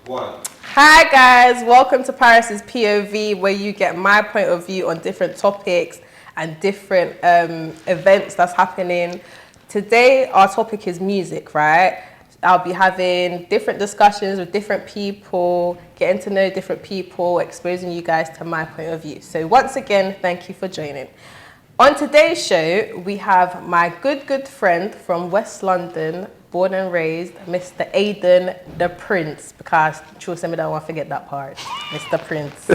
One. Hi guys, welcome to Parris's POV, where you get my point of view on different topics and different events that's happening. Today our topic is music, right? I'll be having different discussions with different people, getting to know different people, exposing you guys to my point of view. So once again, thank you for joining. On today's show, we have my good friend from West London, born and raised, Mr. Aidanthaprince, because Chelsea don't want to forget that part. Mr. Prince.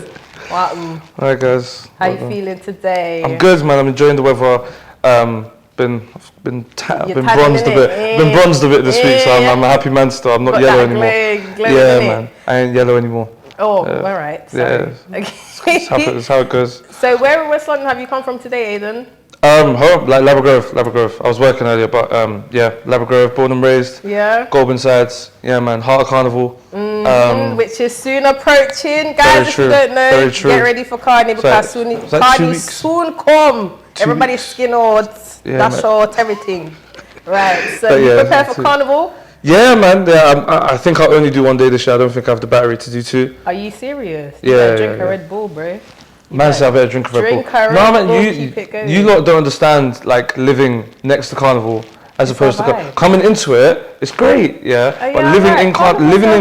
Welcome. Hi guys. How you feeling today? I'm good, man. I'm enjoying the weather. I've been bronzed a bit. Been bronzed a bit this week, so I'm a happy man still. I'm not yellow anymore. Glowing man. I ain't yellow anymore. Oh, all right. Sorry. Yeah. Okay. That's how it goes. So where in West London have you come from today, Aidan? Home, like Labourgrove. I was working earlier, but yeah, Labourgrove, born and raised. Yeah. Goulburn sides. Yeah, man. Heart of Carnival. Which is soon approaching, guys. If you don't know, get ready for Carney because Carney soon come. Everybody's skin odds, that's short, everything. Right. So you prepare for Carnival? Yeah, man. Yeah, I think I'll only do one day this year. I don't think I have the battery to do two. Are you serious? Yeah. Drink a Red Bull, bro. Man said I better drink a Red Bull. No, man, you lot don't understand, like, living next to Carnival as opposed to coming into it. It's great, yeah. But living in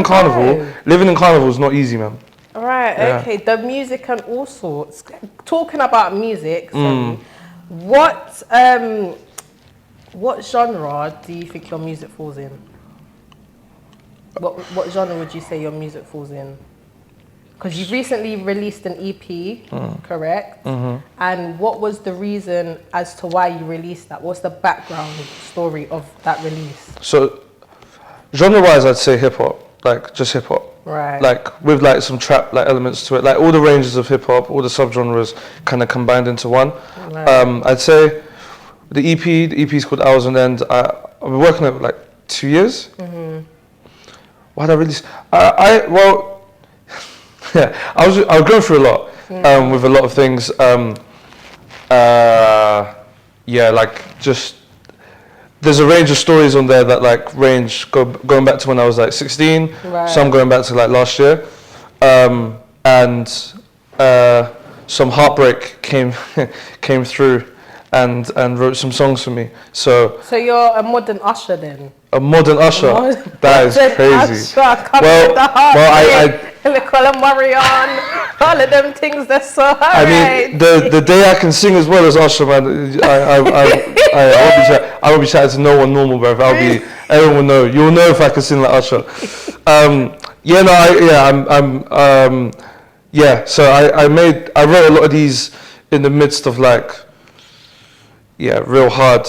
Carnival is not easy, man. All right, okay. The music and all sorts. Talking about music, what genre do you think your music falls in? What genre would you say your music falls in? Because you've recently released an EP, correct? And what was the reason as to why you released that? What's the background story of that release? So, genre-wise, I'd say hip-hop, like just hip-hop. Right. Like with like some trap like elements to it, like all the ranges of hip-hop, all the subgenres kind of combined into one. Right. I'd say the EP is called Hours on End. I've been working on it for like 2 years. Why did I release? Yeah, I was going through a lot with a lot of things. Like just there's a range of stories on there that like going back to when I was like 16. Right. Some going back to like last year, and some heartbreak came through, and wrote some songs for me. So you're a modern Usher then. A modern Usher. That is crazy. I call him Marion. All of them things, they're so hard. I mean, the day I can sing as well as Usher, man, I won't be chatting to no one normal, bro. Everyone will know. You'll know if I can sing like Usher. So I wrote a lot of these in the midst of like, real hard.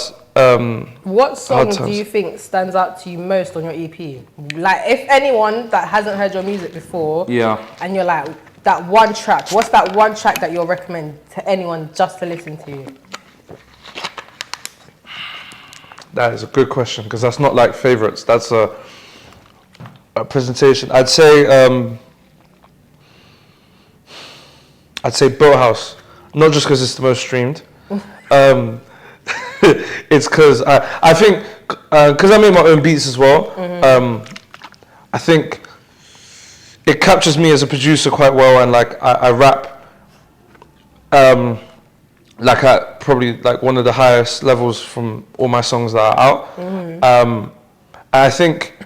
What song do you think stands out to you most on your EP? Like, if anyone that hasn't heard your music before, and you're like, that one track, what's that one track that you'll recommend to anyone just to listen to? That is a good question, because that's not like favorites. That's a presentation. I'd say Boathouse, not just because it's the most streamed. It's because I think because I make my own beats as well. I think it captures me as a producer quite well, and like I rap like at probably like one of the highest levels from all my songs that are out. And I think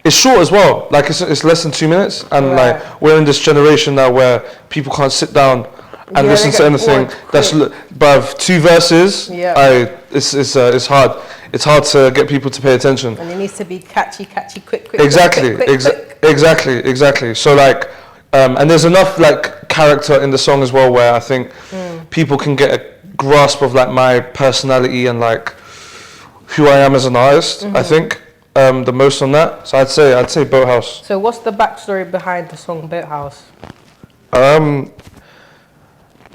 it's short as well. Like it's less than 2 minutes, and like we're in this generation now where people can't sit down and listen to anything that's above 2 verses. It's hard. It's hard to get people to pay attention. And it needs to be catchy, quick. Exactly. So like, and there's enough like character in the song as well where I think people can get a grasp of like my personality and like who I am as an artist. I think the most on that. So I'd say Boathouse. So what's the backstory behind the song Boathouse?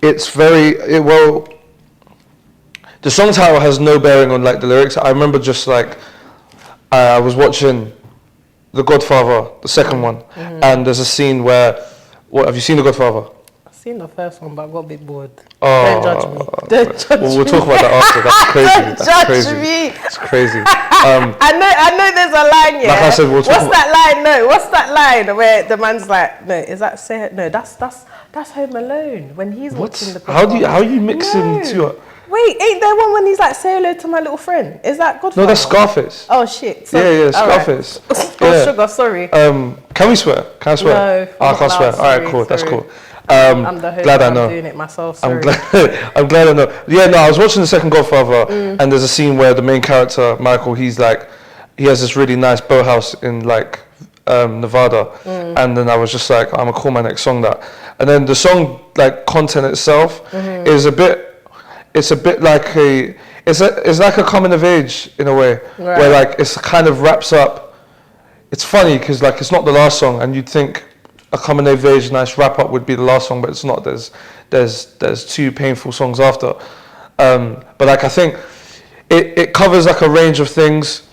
It's the song title has no bearing on like the lyrics. I remember just like I was watching The Godfather, the second one, and there's a scene where have you seen The Godfather? I've seen the first one, but I got a bit bored. Oh, Don't judge me. Don't judge we'll me. talk about that after. That's crazy. Don't That's judge crazy. me. It's crazy. I know there's a line, yeah. Like I said, we'll talk What's that line? No, what's that line where the man's like, no, is that say no, that's Home Alone when he's watching the How are you mixing two up? Wait, ain't there one when he's like, say hello to my little friend? Is that Godfather? No, that's Scarface. Oh shit. Sorry. Yeah, Scarface. Right. Oh, sugar, sorry. Can we swear? Can I swear? No, I can't swear. sorry, Alright, cool, that's cool. I'm the host, glad I know. I'm doing it myself, sorry. I'm glad I know. Yeah, no, I was watching the second Godfather and there's a scene where the main character, Michael, he has this really nice boathouse in like Nevada, and then I was just like, I'm gonna call my next song that. And then the song like content itself is a bit like it's like a coming of age in a way, right. where like it's kind of wraps up. It's funny because like it's not the last song, and you'd think a coming of age nice wrap up would be the last song, but it's not. There's two painful songs after, but like I think it covers like a range of things,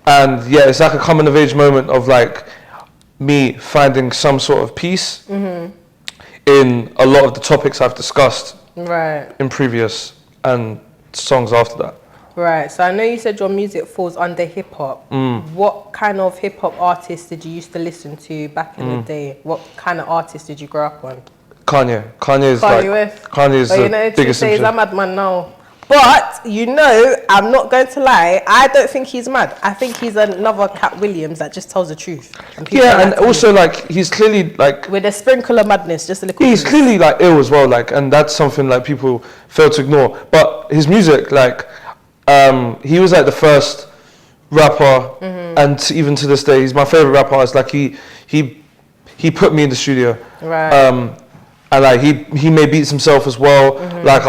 and yeah, it's like a coming of age moment of like me finding some sort of peace in a lot of the topics I've discussed in previous and songs after that. Right, so I know you said your music falls under hip hop. What kind of hip hop artists did you used to listen to back in the day? What kind of artists did you grow up on? Kanye is the biggest influence. I'm mad man now. But, you know, I'm not going to lie, I don't think he's mad. I think he's another Cat Williams that just tells the truth. And also, like, he's clearly, like... with a sprinkle of madness, just a little... He's clearly, like, ill as well, like, and that's something, like, people fail to ignore. But his music, like, he was, like, the first rapper, and even to this day, he's my favourite rapper. It's like, he put me in the studio. Right. And, like, he made beats himself as well. Like,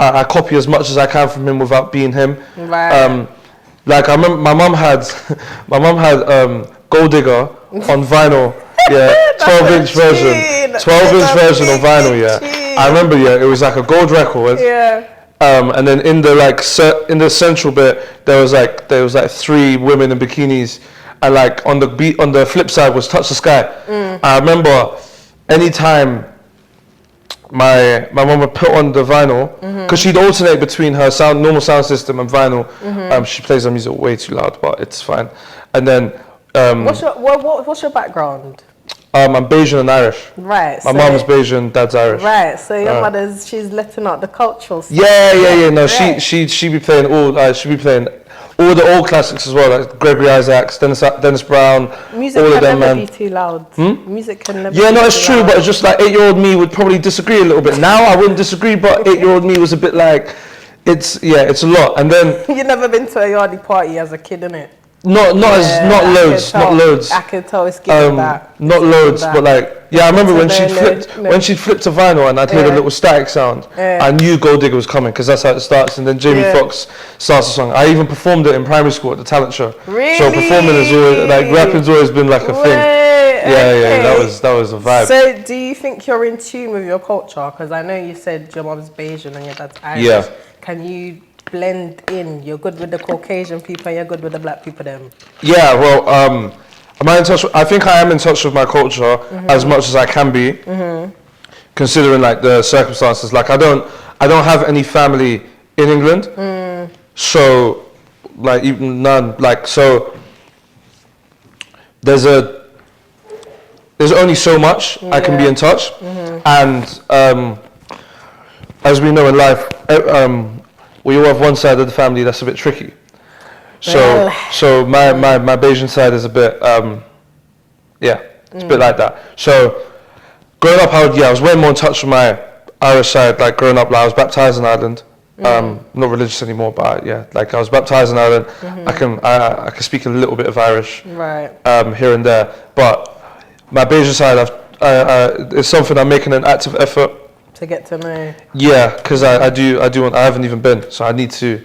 I copy as much as I can from him without being him. Right. Like I remember my mum had Gold Digger on vinyl. Yeah, 12-inch version. 12-inch version on vinyl. Yeah, I remember. Yeah, it was like a gold record. Yeah. And then in the in the central bit there was like 3 women in bikinis, and like on the flip side was Touch the Sky. I remember anytime my mum would put on the vinyl, because she'd alternate between her normal sound system and vinyl. She plays her music way too loud, but it's fine. And then what's your background? I'm Bayesian and Irish. Right. My mum is Bayesian, dad's Irish. Right. So your she's letting out the cultural stuff. Yeah. No, right. she be playing all the old classics as well, like Gregory Isaacs, Dennis Brown, music all can of them, never man. be too loud. Music can never. Yeah, be no, too it's true, loud. but it's just like 8-year-old me would probably disagree a little bit. Now I wouldn't disagree, but 8-year-old me was a bit like, it's a lot. And then you've never been to a yardie party as a kid, innit? Not loads. I can tell it's given that. Not loads, but like, yeah, I remember when she'd flipped a vinyl and I'd hear the little static sound. I knew Gold Digger was coming because that's how it starts. And then Jamie Foxx starts the song. I even performed it in primary school at the talent show. Really? So performing is always, like, rapping's always been like a thing. Yeah, that was a vibe. So do you think you're in tune with your culture? Because I know you said your mom's Bayesian and your dad's Irish. Yeah. Can you blend in? You're good with the Caucasian people and you're good with the black people them. Yeah, well, am I in touch? I think I am in touch with my culture as much as I can be, considering like the circumstances. Like I don't have any family in England, so like even none. Like so, there's only so much I can be in touch, and as we know in life, we all have one side of the family that's a bit tricky. So my Bayesian side is a bit, it's a bit like that. So growing up, I was way more in touch with my Irish side. Like growing up, like, I was baptized in Ireland. Not religious anymore, but like I was baptized in Ireland. I can speak a little bit of Irish, right? Here and there. But my Bayesian side, it's something I'm making an active effort to get to know. Yeah, because I haven't even been, so I need to.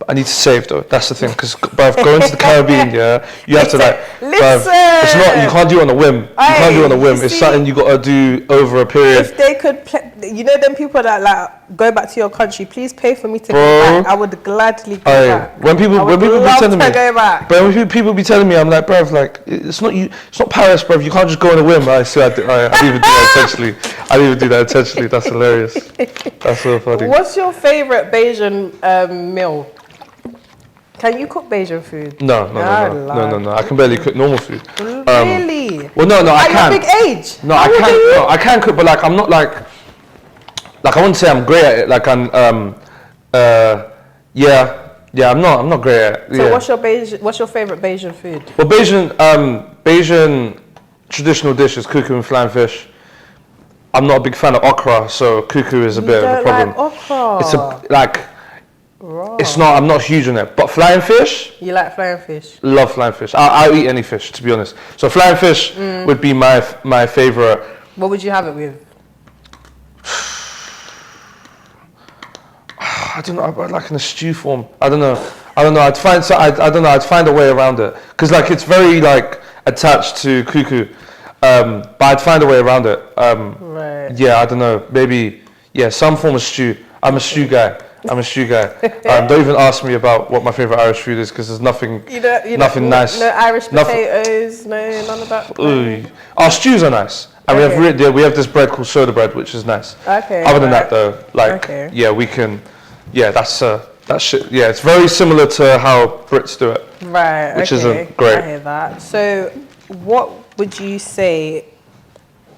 I need to save though. That's the thing, because going to the Caribbean, yeah, you have to like. Listen. It's not. You can't do it on a whim. You can't do it on a whim. It's something you got to do over a period. If they could, them people that like go back to your country, please pay for me to go back. I would gladly go back. When people be telling me, go back. but when people be telling me, I'm like, bruv, like it's not you. It's not Paris, bruv. You can't just go on a whim. I didn't even do that intentionally. I didn't even do that intentionally. That's hilarious. That's so funny. What's your favorite Bajan meal? Can you cook Bajan food? No. I can barely cook normal food. Really? Well, no, I can. At your big age? No, I can't. No, I can cook, but like I'm not like I wouldn't say I'm great at it. Like I'm, I'm not great at it. So what's your favorite Bajan food? Well, Bajan traditional dish is cuckoo and flying fish. I'm not a big fan of okra, so cuckoo is a bit of a problem. Like okra? It's it's not. I'm not huge on it. But flying fish. You like flying fish? Love flying fish. I'll eat any fish, to be honest. So flying fish would be my favorite. What would you have it with? I don't know. Like in a stew form. I don't know. I'd find a way around it, because like it's very like attached to cuckoo. But I'd find a way around it. Right. Yeah, I don't know. Maybe some form of stew. I'm a stew guy. Don't even ask me about what my favorite Irish food is, because there's nothing nice. No Irish potatoes, none of that. Ooh. Our stews are nice, and we have this bread called soda bread, which is nice. Okay. Other than that, though, we can. Yeah, that's shit. Yeah, it's very similar to how Brits do it. Right. Which isn't great. I hear that. So, what would you say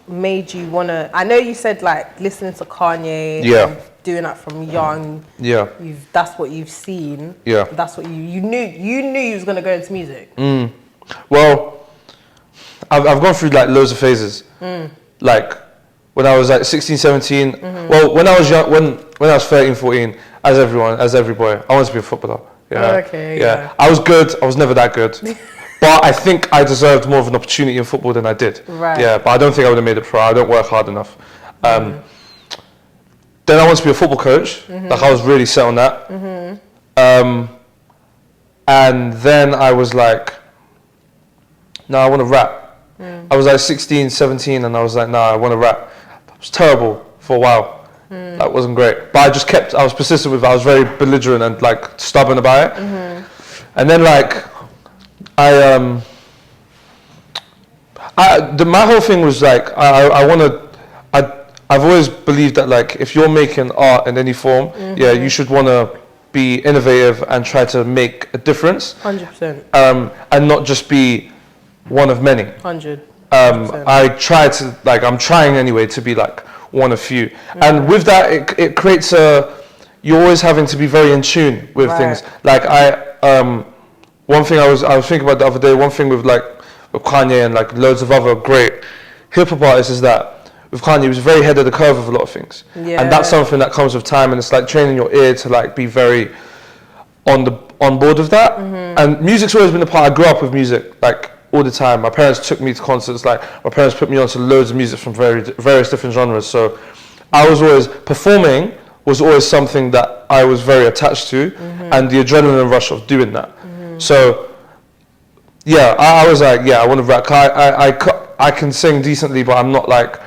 made you wanna? I know you said like listening to Kanye. Yeah. Doing that from young. Yeah. That's what you've seen. Yeah. That's what you knew. You knew you was gonna go into music. Well, I've gone through like loads of phases. Like when I was like 16, 17. Well, when I was young, when I was 13, 14, as every boy, I wanted to be a footballer. Yeah. Okay. Yeah. I was good. I was never that good. But I think I deserved more of an opportunity in football than I did. Right. Yeah. But I don't think I would have made it pro. I don't work hard enough. Then I wanted to be a football coach. Like I was really set on that. And then I was like, no, I want to rap. I was like 16, 17, and I was like, no, I want to rap. It was terrible for a while. That wasn't great. But I was persistent with it. I was very belligerent and like stubborn about it. And then like, my whole thing was like, I've always believed that like if you're making art in any form, you should want to be innovative and try to make a difference. 100%. And not just be one of many. 100%. I try to like I'm trying anyway to be like one of few, and with that it creates you're always having to be very in tune with things. Like one thing I was thinking about the other day. One thing with Kanye and like loads of other great hip hop artists is that with Kanye, he was very ahead of the curve of a lot of things. Yeah. And that's something that comes with time, and it's like training your ear to like be very on board with that. And music's always been a part. I grew up with music like all the time. My parents took me to concerts. Like my parents put me onto loads of music from various different genres. So I was always performing was always something that I was very attached to, and the adrenaline rush of doing that. So yeah, I was like, I want to rap. I can sing decently, but I'm not like.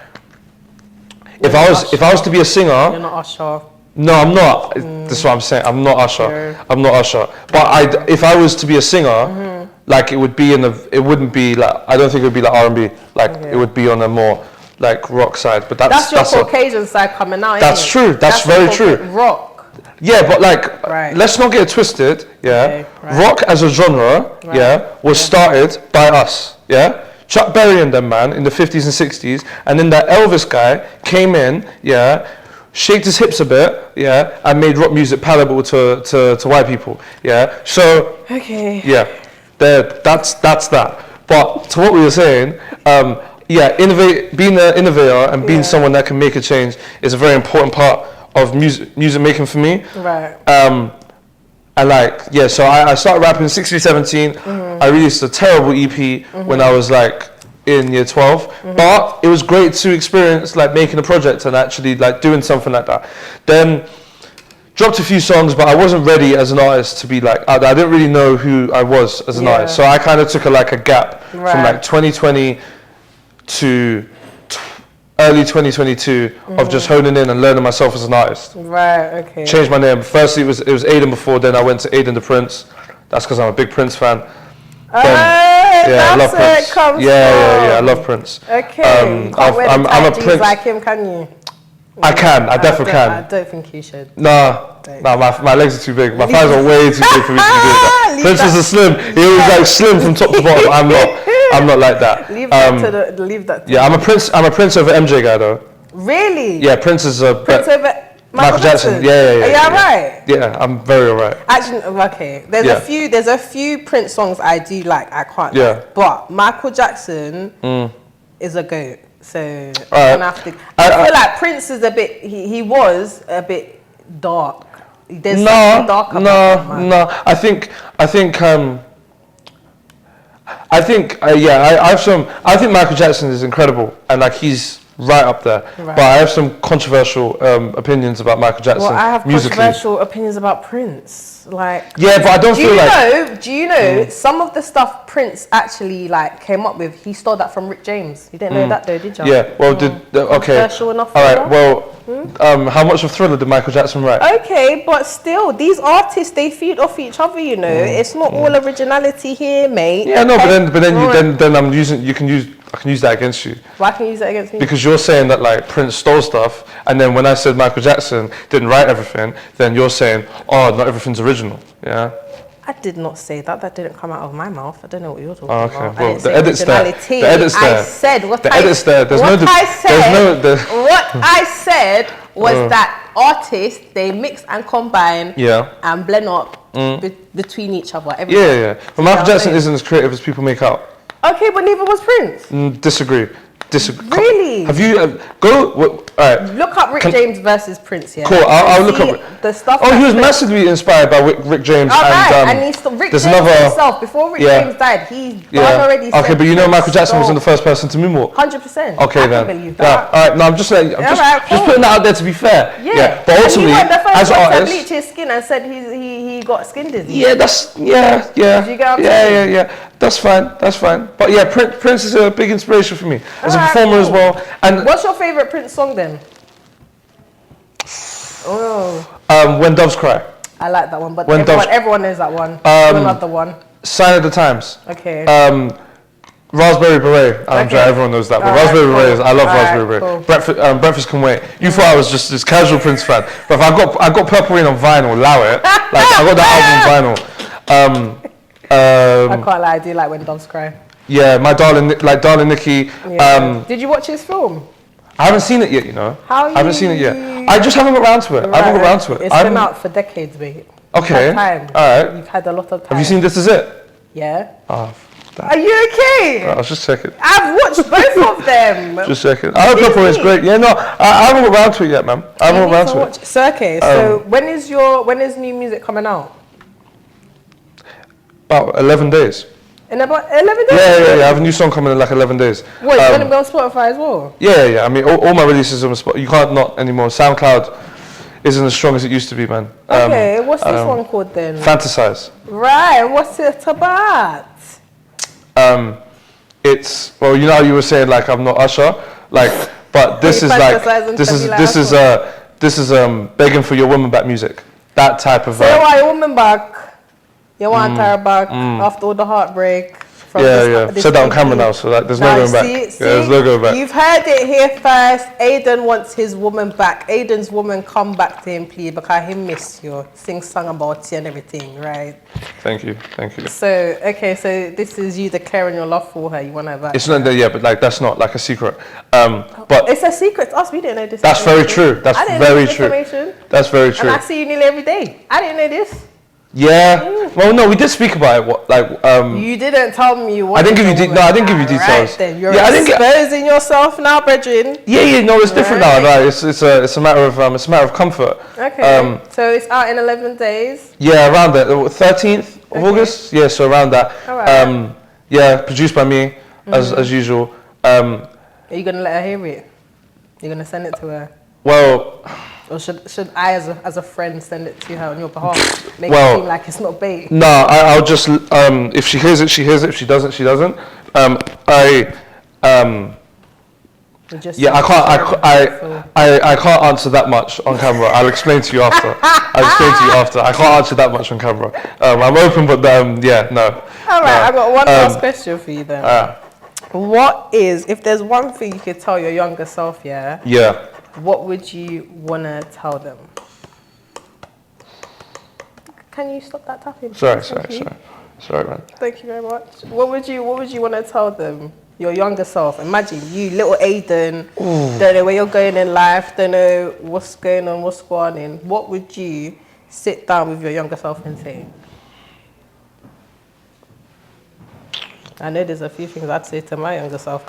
If I was to be a singer, you're not Usher. No, I'm not. That's what I'm saying. I'm not Usher. Sure. I'm not Usher. But if I was to be a singer, like it wouldn't be like, I don't think it would be like R&B. Like it would be on a more like rock side. But that's your Caucasian side coming out. That's true. That's very true. Rock. Yeah, but like, let's not get it twisted. Yeah, okay, rock as a genre, was started by us. Yeah. Chuck Berry and them, man, in the 50s and 60s, and then that Elvis guy came in, shaked his hips a bit, and made rock music palatable to white people, So, that's that. But to what we were saying, being an innovator and being someone that can make a change is a very important part of music making for me. Right. And so I started rapping 16, 17. I released a terrible EP when I was like in year 12. But it was great to experience like making a project and actually like doing something like that. Then dropped a few songs, but I wasn't ready as an artist to be like, I didn't really know who I was as an artist. So I kind of took a gap from like 2020 to early 2022 of just honing in and learning myself as an artist. Right, okay. Changed my name. Firstly, it was Aidan before, then I went to Aidanthaprince. That's because I'm a big Prince fan. I love Prince. I love Prince. Okay. I'm a Prince. Like him, can you? I definitely can. I don't think you should. No, my legs are too big. My thighs are way too big for me to be doing that. Prince was a slim. He was like slim from top to bottom. I'm not like that. Leave that to yeah, I'm a Prince over MJ guy though. Really? Yeah, Prince is a Prince over Michael Jackson. Yeah. Are you alright? Yeah, I'm very alright. Actually, okay. There's a few Prince songs I do like. I can't. Yeah. But Michael Jackson is a goat. So I feel like Prince is a bit. He was a bit dark. There's something dark about him, man. I think Michael Jackson is incredible and like he's right up there. Right. But I have some controversial opinions about Michael Jackson. Well, I have musically. controversial opinions about Prince. Like, yeah, but I don't feel like. Do you know some of the stuff Prince actually like came up with? He stole that from Rick James. You didn't know that though, did you? Yeah. Well, okay. Controversial enough. All right. Well, how much of Thriller did Michael Jackson write? Okay, but still, these artists they feed off each other. You know, it's not all originality here, mate. Yeah, no, but then I'm using. I can use that against you. Why can you use that against me? Because you're saying that like Prince stole stuff, and then when I said Michael Jackson didn't write everything, then you're saying, oh, not everything's original. Yeah. I did not say that. That didn't come out of my mouth. I don't know what you're talking Okay. about. Well, the edit's there. The edit's there. I said what the edit's there. What I said was that artists they mix and combine and blend up between each other. Yeah. But Michael Jackson isn't as creative as people make out. Okay, but neither was Prince. Disagree. Really? Have you all right? Look up Rick James versus Prince. Yeah. Cool. I'll look up the stuff. Oh, he was massively inspired by Rick James. And Rick James himself before Rick James died, he done already. Okay, but you know Michael Jackson wasn't the first person to moonwalk. 100%. Okay, then. I can believe that. All right. No, I'm just saying. I'm just putting that out there to be fair. Yeah. But ultimately, as artists, bleach his skin and said he got skin disease. Yeah, that's Did you get what I'm saying? Yeah. That's fine. But yeah, Prince is a big inspiration for me as a performer as well. And what's your favorite Prince song then? When Doves Cry. I like that one, but everyone knows that one. Another one. Sign of the Times. Okay. Raspberry Beret. I'm sure everyone knows that, but Raspberry Beret. I love Raspberry Beret. Cool. Breakfast Can Wait. You thought I was just this casual Prince fan, but if I got Purple Rain on vinyl, allow it. Like I got that album on vinyl. I can't lie, I do like When Doves Cry. Yeah, my darling Nikki. Yeah. Did you watch his film? I haven't seen it yet, you know. I haven't seen it yet. I just haven't got around to it. Right. I haven't got around to it. It's been out for decades, mate. Okay. Time. All right. You've had a lot of time. Have you seen This Is It? Yeah. Oh, are you okay? I was just checking. I've watched both of them. Just checking. I hope Purple Rain's great. Yeah, no, I haven't got around to it yet, man. I haven't got around to it. So okay, so when is new music coming out? About 11 days. In about 11 days? Yeah. I have a new song coming in like 11 days. What, it's going to be on Spotify as well? Yeah. I mean, all my releases are on Spotify. You can't not anymore. SoundCloud isn't as strong as it used to be, man. Okay, what's this one called then? Fantasize. Right, what's it about? It's, well, you know how you were saying, like, I'm not Usher? Like, but this is like, this is begging for your woman back music. That type of... Say why your woman back. You want her back after all the heartbreak. Yeah. Said that on camera now, so like, there's no going back. There's no going back. You've heard it here first. Aidan wants his woman back. Aidan's woman come back to him, please, because he miss you. Sing song about you and everything, right? Thank you. So, okay, so this is you declaring your love for her. You want her back. It's not that, but like that's not like a secret. But it's a secret to us. We didn't know this. That's very true. That's very true. That's very true. And I see you nearly every day. I didn't know this. Yeah. Well, no, we did speak about it. You didn't tell me what. I didn't give you. I didn't give you details. Right then, you're exposing yourself now, brethren. Yeah. No, it's different now. Right. It's a matter of comfort. Okay. So it's out in 11 days. Yeah, around that. 13th of August. Yeah, so around that. All right. Yeah, produced by me as usual. Are you gonna let her hear it? You're gonna send it to her? Well, Or should I, as a friend, send it to her on your behalf? Make it seem like it's not bait. No, I'll just if she hears it, she hears it. If she doesn't, she doesn't. I can't answer that much on camera. I'll explain to you after. I can't answer that much on camera. I'm open, but yeah, no. All right, I've got one last question for you then. If there's one thing you could tell your younger self, yeah, what would you want to tell them? Can you stop that tapping? Sorry, man. Thank you very much. What would you want to tell them? Your younger self. Imagine you, little Aidan, don't know where you're going in life, don't know what's going on, what's going on. What would you sit down with your younger self and say? I know there's a few things I'd say to my younger self.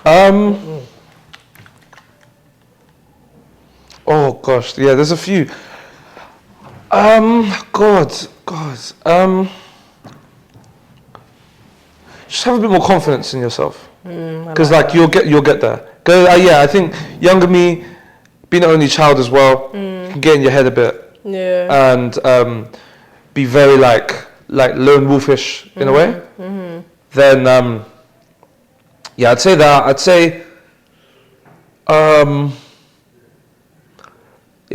Oh gosh, yeah, there's a few. Just have a bit more confidence in yourself. Because you'll get there. I think younger me, being an only child as well, can get in your head a bit. Yeah. And be very like lone wolfish in a way. Then I'd say that. I'd say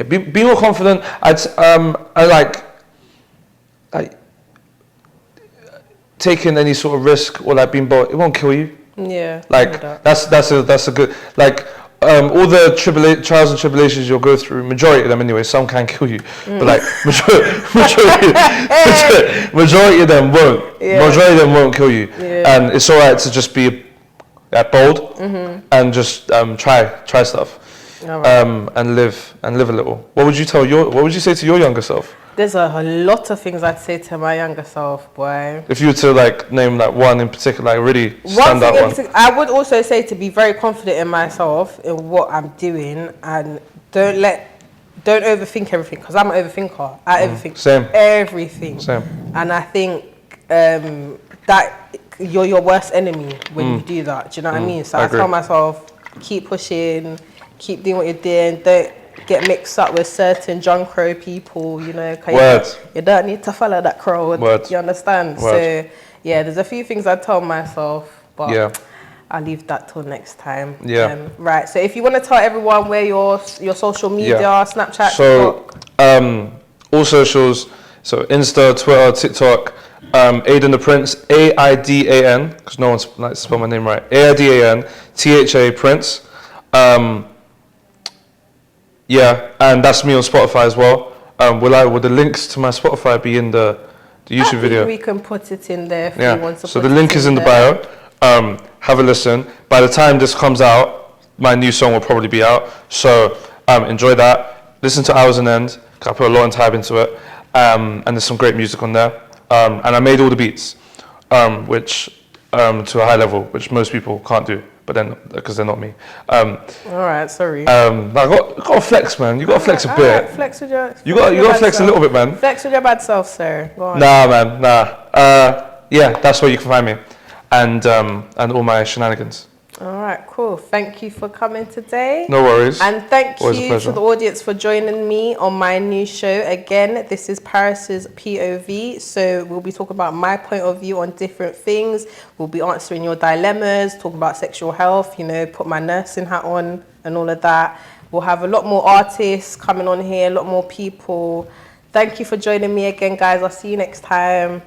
be more confident. I taking any sort of risk or being bold, it won't kill you. Yeah. That's a good all the trials and tribulations you'll go through, majority of them anyway, some can kill you. But majority of them won't. Yeah. Majority of them won't kill you. Yeah. And it's alright to just be bold and just try stuff. Right. And live a little. What would you say to your younger self? There's a lot of things I'd say to my younger self, boy. If you were to name one in particular, really stand out one. I would also say to be very confident in myself, in what I'm doing, and don't overthink everything, because I'm an overthinker. I overthink everything. Same. And I think that you're your worst enemy when you do that. Do you know what I mean? So I tell myself, keep pushing, keep doing what you're doing. Don't get mixed up with certain John Crow people, you know. You don't need to follow that crowd. You understand? So yeah, there's a few things I tell myself, but I'll leave that till next time. Right. So if you want to tell everyone where your social media, Snapchat, TikTok. All socials. So Insta, Twitter, TikTok. Aidanthaprince, AIDAN, because no one likes to spell my name right. AIDAN, THA Prince. And that's me on Spotify as well. Will the links to my Spotify be in the YouTube video? We can put it in there if you want to. So the link is in the bio. Have a listen. By the time this comes out, my new song will probably be out. So enjoy that. Listen to Hours and End, because I put a lot of time into it. And there's some great music on there. And I made all the beats, which to a high level, which most people can't do. But then, because they're not me. All right, sorry. I got to flex, man. You got to flex a bit. Right, flex with your. You got to flex a little bit, man. Flex with your bad self, sir. Go on. Nah, man, nah. That's where you can find me, and all my shenanigans. All right, cool. Thank you for coming today. No worries. And thank you to the audience for joining me on my new show. Again, this is Parris's POV. So we'll be talking about my point of view on different things. We'll be answering your dilemmas, talking about sexual health, put my nursing hat on and all of that. We'll have a lot more artists coming on here, a lot more people. Thank you for joining me again, guys. I'll see you next time.